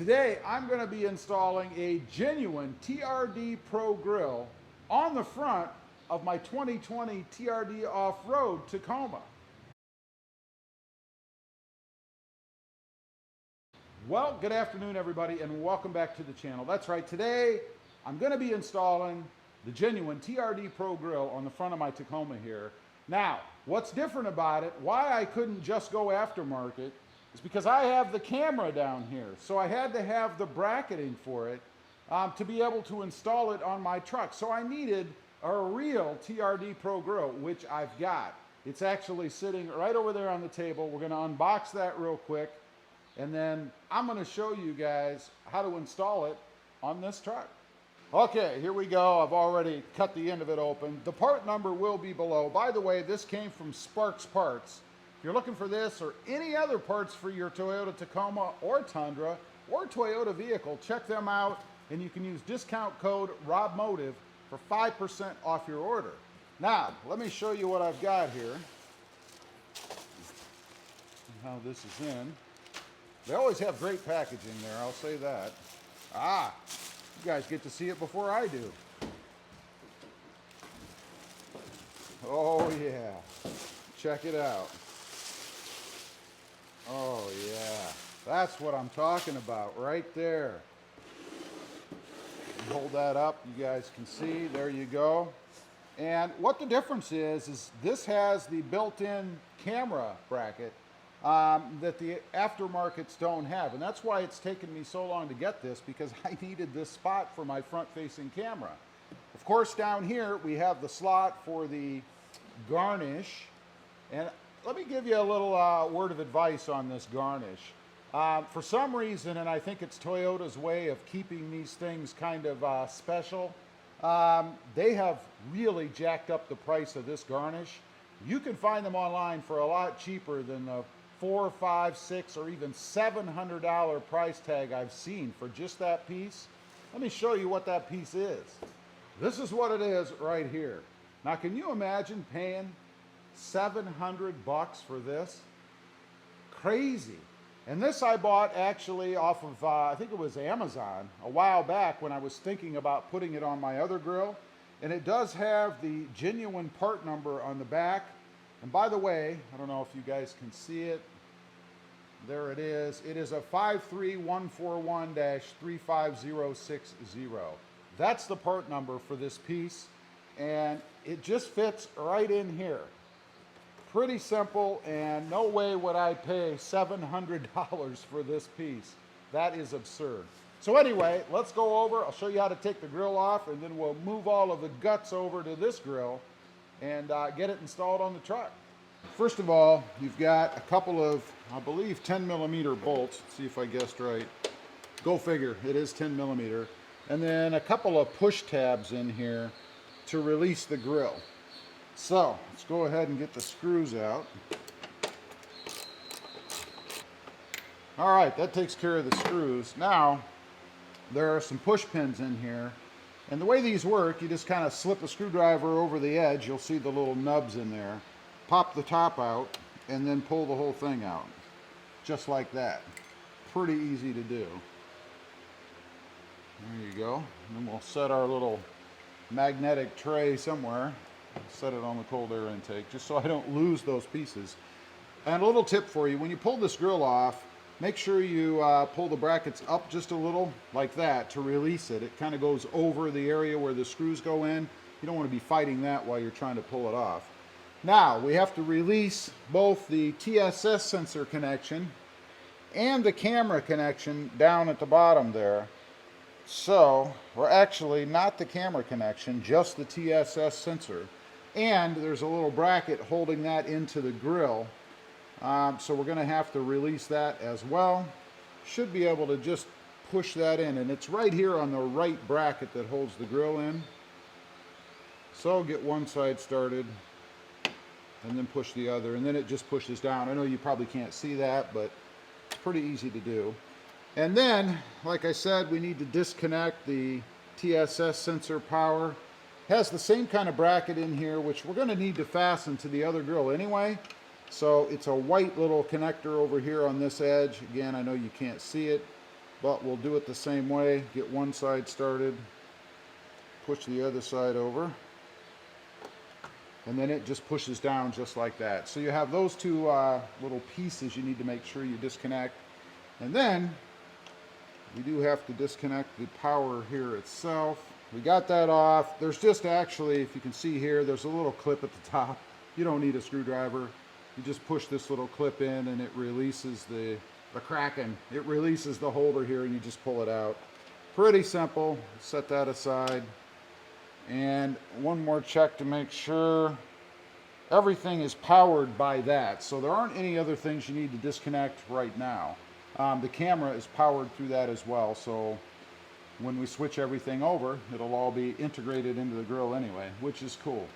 Today I'm going to be installing a genuine TRD Pro grill on the front of my 2020 TRD Off-Road Tacoma. Well, good afternoon everybody and welcome back to the channel. That's right, today I'm going to be installing the genuine TRD Pro grill on the front of my Tacoma here. Now, what's different about it, why I couldn't just go aftermarket, is because I have the camera down here. So I had to have the bracketing for it to be able to install it on my truck. So I needed a real TRD Pro grill, which I've got. It's actually sitting right over there on the table. We're going to unbox that real quick, and then I'm going to show you guys how to install it on this truck. Okay, here we go. I've already cut the end of it open. The part number will be below. By the way, this came from Sparks Parts. If you're looking for this or any other parts for your Toyota Tacoma or Tundra or Toyota vehicle, check them out, and you can use discount code RobMotive for 5% off your order. Now, let me show you what I've got here. How this is in. They always have great packaging there, I'll say that. You guys get to see it before I do. Oh yeah, check it out. Oh yeah, that's what I'm talking about right there. Hold that up, you guys can see, there you go. And what the difference is this has the built-in camera bracket that the aftermarkets don't have. And that's why it's taken me so long to get this, because I needed this spot for my front-facing camera. Of course, down here we have the slot for the garnish. And let me give you a little word of advice on this garnish. For some reason, and I think it's Toyota's way of keeping these things kind of special, they have really jacked up the price of this garnish. You can find them online for a lot cheaper than the $400, $500, $600, or even $700 price tag I've seen for just that piece. Let me show you what that piece is. This is what it is right here. Now, can you imagine paying $700 for this? Crazy. And this I bought actually off of, I think it was Amazon, a while back when I was thinking about putting it on my other grill. And it does have the genuine part number on the back. And by the way, I don't know if you guys can see it. There it is. It is a 53141-35060. That's the part number for this piece. And it just fits right in here. Pretty simple, and no way would I pay $700 for this piece. That is absurd. So anyway, let's go over. I'll show you how to take the grill off, and then we'll move all of the guts over to this grill and get it installed on the truck. First of all, you've got a couple of, I believe, 10mm bolts. Let's see if I guessed right. Go figure, it is 10mm. And then a couple of push tabs in here to release the grill. So let's go ahead and get the screws out. All right, that takes care of the screws. Now, there are some push pins in here. And the way these work, you just kind of slip a screwdriver over the edge. You'll see the little nubs in there. Pop the top out, and then pull the whole thing out. Just like that. Pretty easy to do. There you go. And then we'll set our little magnetic tray somewhere. Set it on the cold air intake, just so I don't lose those pieces. And a little tip for you, when you pull this grill off, make sure you pull the brackets up just a little, like that, to release it. It kind of goes over the area where the screws go in. You don't want to be fighting that while you're trying to pull it off. Now, we have to release both the TSS sensor connection and the camera connection down at the bottom there. So, or actually not the camera connection, just the TSS sensor. And there's a little bracket holding that into the grill. So we're going to have to release that as well. Should be able to just push that in, and it's right here on the right bracket that holds the grill in. So get one side started and then push the other, and then it just pushes down. I know you probably can't see that, but it's pretty easy to do. And then, like I said, we need to disconnect the TSS sensor power. It has the same kind of bracket in here, which we're going to need to fasten to the other grill anyway. So it's a white little connector over here on this edge. Again, I know you can't see it. but we'll do it the same way. Get one side started, push the other side over, and then it just pushes down just like that. So you have those two little pieces you need to make sure you disconnect. And then we do have to disconnect the power here itself. We got that off. There's just actually, if you can see here, there's a little clip at the top. You don't need a screwdriver. You just push this little clip in and it releases the Kraken. It releases the holder here and you just pull it out. Pretty simple. Set that aside. And one more check to make sure everything is powered by that. So there aren't any other things you need to disconnect right now. The camera is powered through that as well. So when we switch everything over, it'll all be integrated into the grill anyway, which is cool.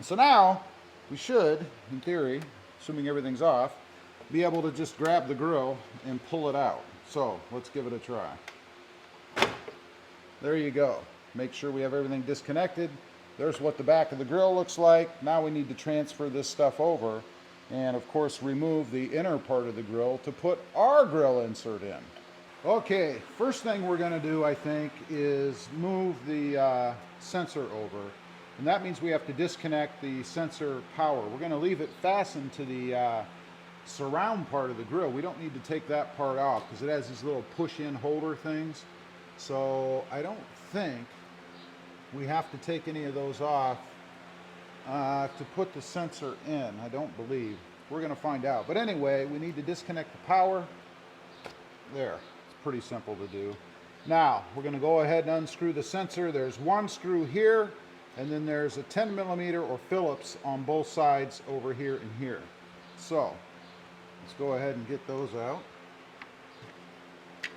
So now we should, in theory, assuming everything's off, be able to just grab the grill and pull it out. So let's give it a try. There you go. Make sure we have everything disconnected. There's what the back of the grill looks like. Now we need to transfer this stuff over and of course remove the inner part of the grill to put our grill insert in. Okay, first thing we're going to do, I think, is move the sensor over. And that means we have to disconnect the sensor power. We're going to leave it fastened to the surround part of the grill. We don't need to take that part off because it has these little push-in holder things. So I don't think we have to take any of those off to put the sensor in. I don't believe. We're going to find out. But anyway, we need to disconnect the power. There. It's pretty simple to do. Now, we're going to go ahead and unscrew the sensor. There's one screw here, and then there's a 10 millimeter or Phillips on both sides over here and here. So, let's go ahead and get those out.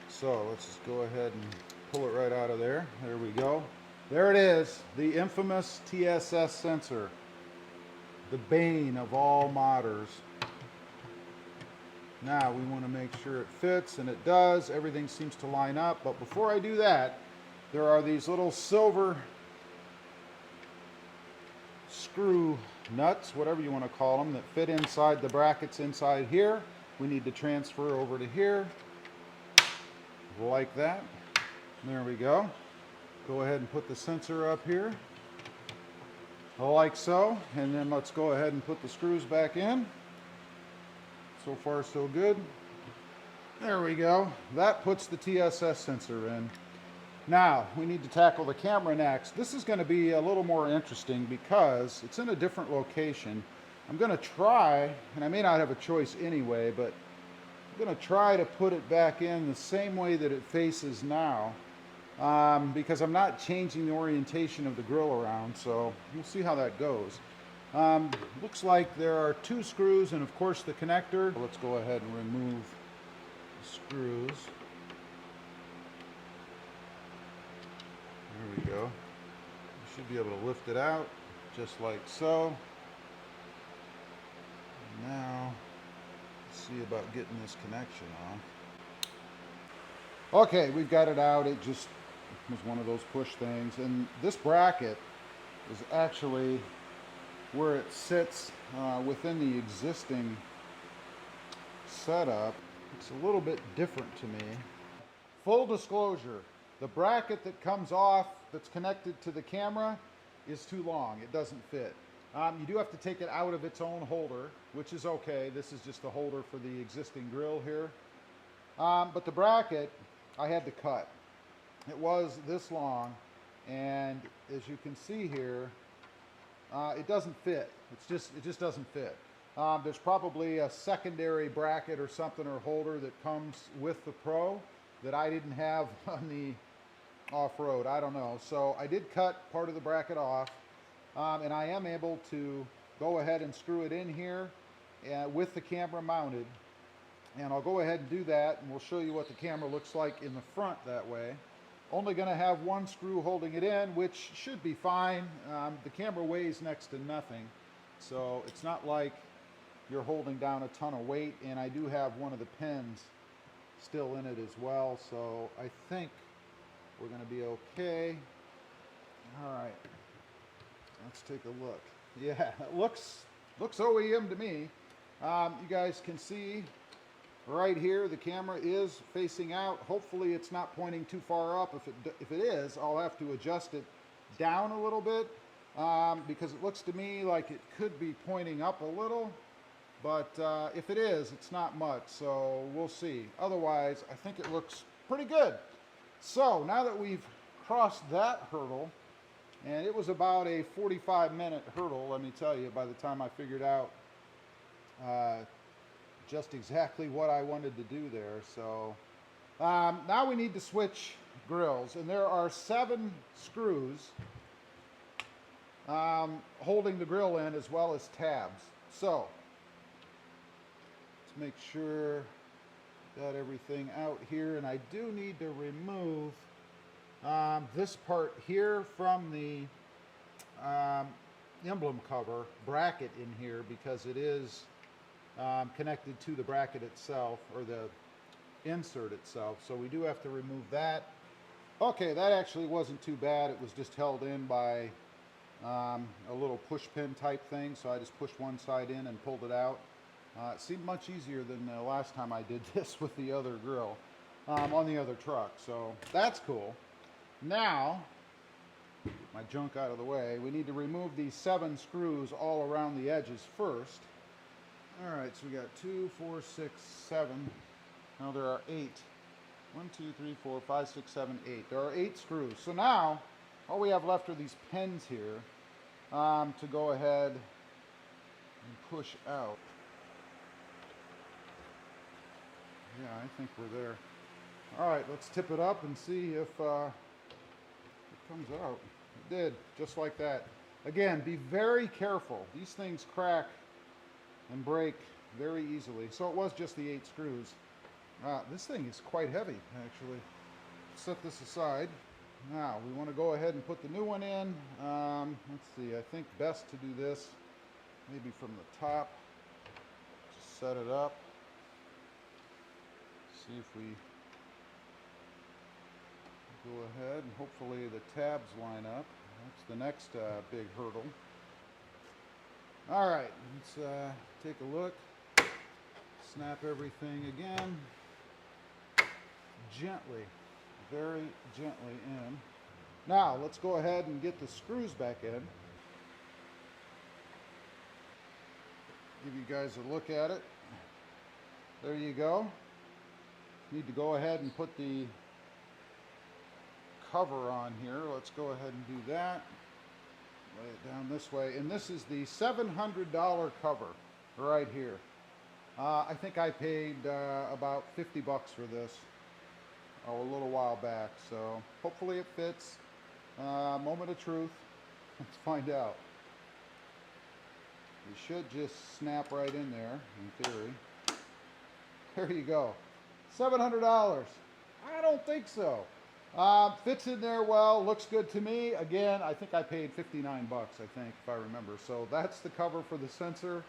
So, let's just go ahead and pull it right out of there. There we go. There it is, the infamous TSS sensor, the bane of all modders. Now we want to make sure it fits, and it does. Everything seems to line up, but before I do that, there are these little silver screw nuts, whatever you want to call them, that fit inside the brackets inside here. We need to transfer over to here, like that. There we go. Go ahead and put the sensor up here, like so, and then let's go ahead and put the screws back in. So far so good. There we go. That puts the TSS sensor in. Now we need to tackle the camera next. This is going to be a little more interesting because it's in a different location. I'm going to try, and I may not have a choice anyway, but I'm going to try to put it back in the same way that it faces now. Because I'm not changing the orientation of the grill around, so we'll see how that goes. Looks like there are two screws and of course the connector. Let's go ahead and remove the screws. There we go. You should be able to lift it out just like so. And now, let's see about getting this connection on. Okay, we've got it out. It just was one of those push things, and this bracket is actually where it sits within the existing setup. It's a little bit different to me. Full disclosure, the bracket that comes off that's connected to the camera is too long. It doesn't fit. You do have to take it out of its own holder, which is okay. This is just the holder for the existing grill here. But the bracket I had to cut. It was this long, and as you can see here, it doesn't fit. It just doesn't fit. There's probably a secondary bracket or something or holder that comes with the Pro that I didn't have on the off-road. I don't know. So I did cut part of the bracket off, and I am able to go ahead and screw it in here with the camera mounted. And I'll go ahead and do that, and we'll show you what the camera looks like in the front that way. Only going to have one screw holding it in, which should be fine. The camera weighs next to nothing, so it's not like you're holding down a ton of weight, and I do have one of the pins still in it as well, so I think we're going to be okay. All right, let's take a look. Yeah, it looks OEM to me. You guys can see right here, the camera is facing out. Hopefully it's not pointing too far up. If it is, I'll have to adjust it down a little bit because it looks to me like it could be pointing up a little. But if it is, it's not much, so we'll see. Otherwise, I think it looks pretty good. So now that we've crossed that hurdle, and it was about a 45-minute hurdle, let me tell you, by the time I figured out just exactly what I wanted to do there. So now we need to switch grills, and there are 7 screws holding the grill in as well as tabs. So let's make sure got everything out here, and I do need to remove this part here from the emblem cover bracket in here because it is connected to the bracket itself, or the insert itself, so we do have to remove that. Okay, that actually wasn't too bad. It was just held in by a little push pin type thing, so I just pushed one side in and pulled it out. It seemed much easier than the last time I did this with the other grill on the other truck, so that's cool. Now, my junk out of the way, we need to remove these 7 screws all around the edges first. All right, so we got 2, 4, 6, 7. Now there are 8. 1, 2, 3, 4, 5, 6, 7, 8. There are 8 screws. So now, all we have left are these pins here to go ahead and push out. Yeah, I think we're there. All right, let's tip it up and see if it comes out. It did, just like that. Again, be very careful. These things crack and break very easily. So it was just the 8 screws. This thing is quite heavy, actually. Set this aside. Now, we want to go ahead and put the new one in. Let's see, I think best to do this maybe from the top. Just set it up. See if we go ahead, and hopefully the tabs line up. That's the next big hurdle. All right, let's take a look. Snap everything again. Gently, very gently in. Now, let's go ahead and get the screws back in. Give you guys a look at it. There you go. Need to go ahead and put the cover on here. Let's go ahead and do that. Lay it down this way. And this is the $700 cover right here. I think I paid about 50 bucks for this a little while back. So hopefully it fits. Moment of truth. Let's find out. You should just snap right in there, in theory. There you go. $700. I don't think so. Fits in there well, looks good to me. Again, I think I paid 59 bucks, I think, if I remember. So that's the cover for the sensor.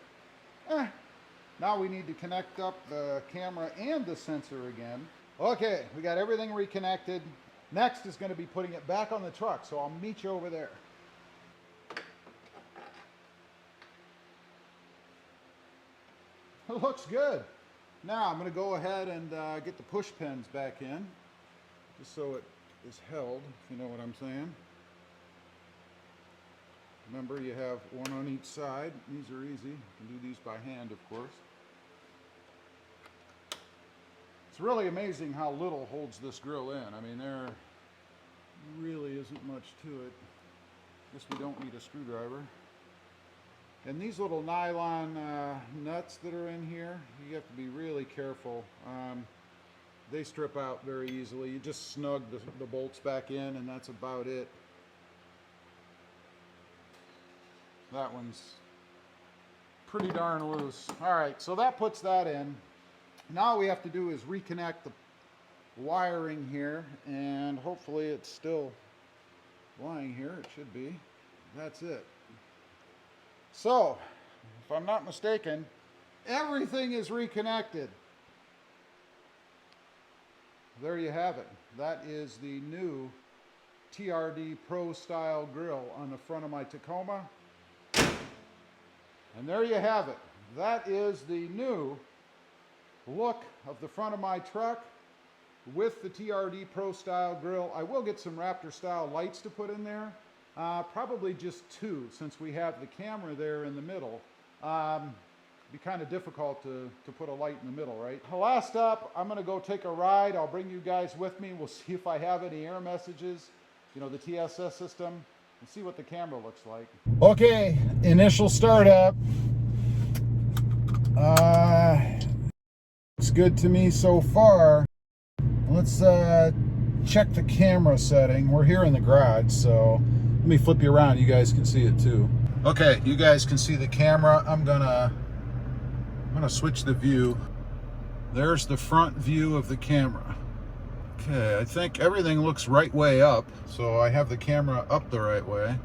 Now we need to connect up the camera and the sensor again. Okay, we got everything reconnected. Next is going to be putting it back on the truck, so I'll meet you over there. It looks good. Now I'm going to go ahead and get the push pins back in, just so it is held, if you know what I'm saying. Remember, you have one on each side. These are easy. You can do these by hand, of course. It's really amazing how little holds this grill in. I mean, there really isn't much to it. Guess we don't need a screwdriver. And these little nylon nuts that are in here, you have to be really careful. They strip out very easily. You just snug the bolts back in, and that's about it. That one's pretty darn loose. All right, so that puts that in. Now all we have to do is reconnect the wiring here, and hopefully it's still lying here. It should be. That's it. So, if I'm not mistaken, everything is reconnected. There you have it. That is the new TRD Pro style grill on the front of my Tacoma. And there you have it. That is the new look of the front of my truck with the TRD Pro style grille. I will get some Raptor style lights to put in there. Probably just 2, since we have the camera there in the middle. Be kind of difficult to put a light in the middle, right? Last up, I'm gonna go take a ride. I'll bring you guys with me. We'll see if I have any error messages, you know, the TSS system, and see what the camera looks like. Okay, initial startup. Looks good to me so far. Let's check the camera setting. We're here in the garage, so let me flip you around. You guys can see it too. Okay, you guys can see the camera. I'm gonna switch the view. There's the front view of the camera. Okay, I think everything looks right way up, so I have the camera up the right way.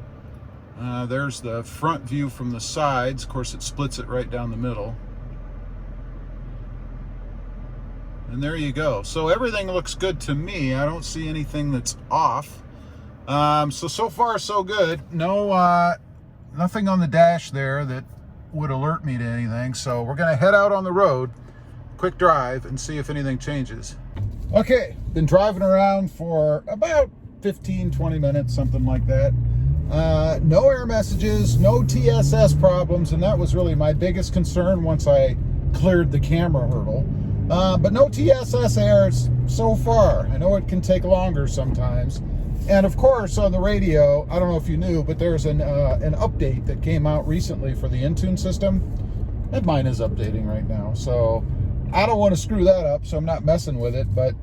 There's the front view from the sides. Of course, it splits it right down the middle. And there you go. So everything looks good to me. I don't see anything that's off. So far so good. No, nothing on the dash there that would alert me to anything. So we're gonna head out on the road, quick drive, and see if anything changes. Okay, been driving around for about 15-20 minutes, something like that. No error messages, no TSS problems, and that was really my biggest concern once I cleared the camera hurdle. But no TSS errors so far. I know it can take longer sometimes. And of course, on the radio, I don't know if you knew, but there's an update that came out recently for the Intune system, and mine is updating right now. So I don't want to screw that up, so I'm not messing with it. But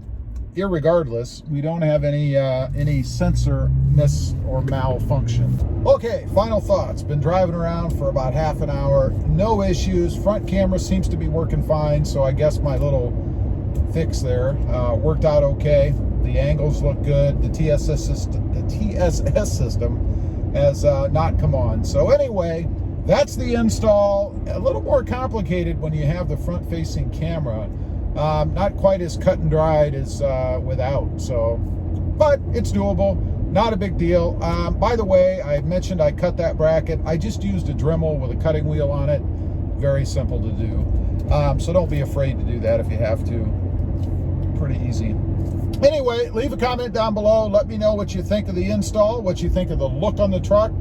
irregardless, we don't have any sensor miss or malfunction. Okay, final thoughts. Been driving around for about half an hour. No issues. Front camera seems to be working fine, so I guess my little fix there worked out okay. The angles look good. The TSS system has not come on. So anyway, that's the install. A little more complicated when you have the front-facing camera. Not quite as cut and dried as without. So, but it's doable. Not a big deal. By the way, I mentioned I cut that bracket. I just used a Dremel with a cutting wheel on it. Very simple to do. So don't be afraid to do that if you have to. Pretty easy. Anyway, leave a comment down below. Let me know what you think of the install, what you think of the look on the truck.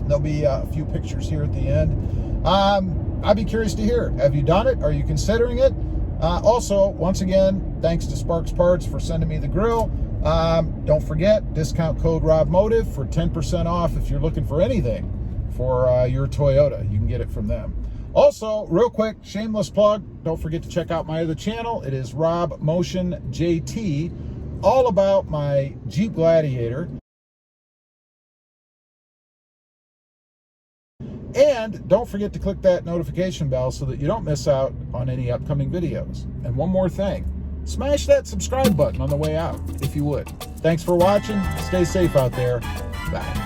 There'll be a few pictures here at the end. I'd be curious to hear. Have you done it? Are you considering it? Also, once again, thanks to Sparks Parts for sending me the grill. Don't forget, discount code RobMotive for 10% off if you're looking for anything for your Toyota. You can get it from them. Also, real quick, shameless plug, don't forget to check out my other channel. It is Rob Motion JT, all about my Jeep Gladiator. And don't forget to click that notification bell so that you don't miss out on any upcoming videos. And one more thing, smash that subscribe button on the way out, if you would. Thanks for watching. Stay safe out there. Bye.